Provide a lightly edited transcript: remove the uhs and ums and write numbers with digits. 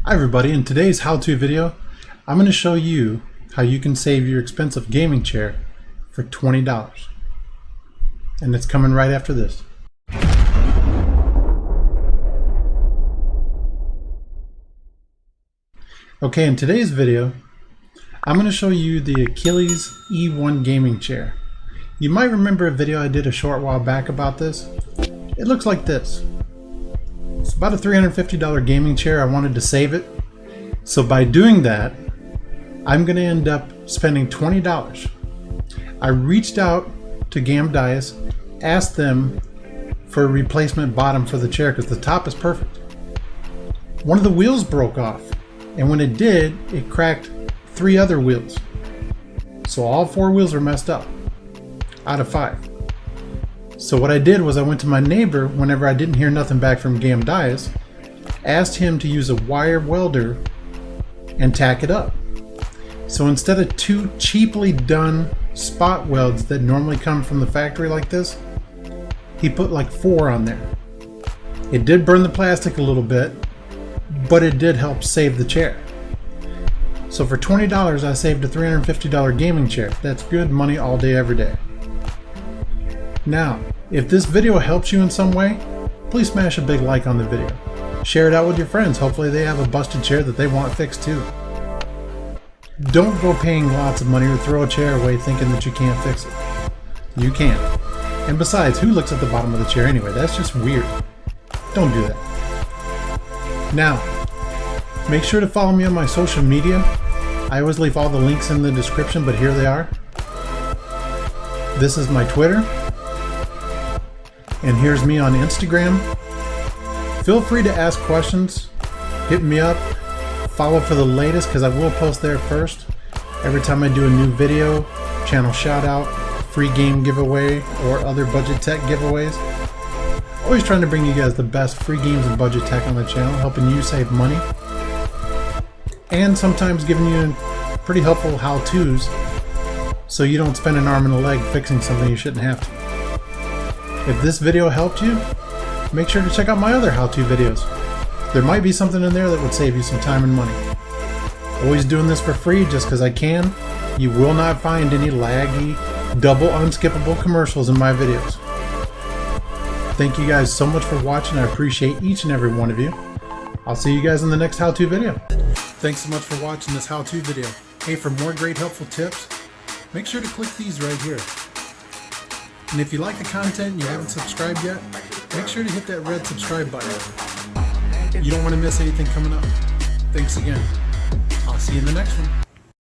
Hi everybody, in today's how-to video, I'm going to show you how you can save your expensive gaming chair for $20. And it's coming right after this. Okay, in today's video, I'm going to show you the Achilles E1 gaming chair. You might remember a video I did a short while back about this. It looks like this. It's about a $350 gaming chair. I wanted to save it. So by doing that, I'm going to end up spending $20. I reached out to Gamdias, asked them for a replacement bottom for the chair because the top is perfect. One of the wheels broke off, and when it did, it cracked 3 other wheels. So all 4 wheels are messed up out of 5. So what I did was I went to my neighbor whenever I didn't hear nothing back from Gamdias, asked him to use a wire welder and tack it up. So instead of 2 cheaply done spot welds that normally come from the factory like this, he put like 4 on there. It did burn the plastic a little bit, but it did help save the chair. So for $20 I saved a $350 gaming chair. That's good money all day every day. Now, if this video helps you in some way, please smash a big like on the video. Share it out with your friends. Hopefully they have a busted chair that they want fixed too. Don't go paying lots of money or throw a chair away thinking that you can't fix it. You can. And besides, who looks at the bottom of the chair anyway? That's just weird. Don't do that. Now, make sure to follow me on my social media. I always leave all the links in the description, but here they are. This is my Twitter. And here's me on Instagram. Feel free to ask questions, hit me up, follow for the latest because I will post there first. Every time I do a new video, channel shout out, free game giveaway, or other budget tech giveaways. Always trying to bring you guys the best free games and budget tech on the channel, helping you save money. And sometimes giving you pretty helpful how-tos so you don't spend an arm and a leg fixing something you shouldn't have to. If this video helped you, make sure to check out my other how-to videos. There might be something in there that would save you some time and money. Always doing this for free just because I can. You will not find any laggy, double unskippable commercials in my videos. Thank you guys so much for watching. I appreciate each and every one of you. I'll see you guys in the next how-to video. Thanks so much for watching this how-to video. Hey, for more great helpful tips, make sure to click these right here. And if you like the content and you haven't subscribed yet, make sure to hit that red subscribe button. You don't want to miss anything coming up. Thanks again. I'll see you in the next one.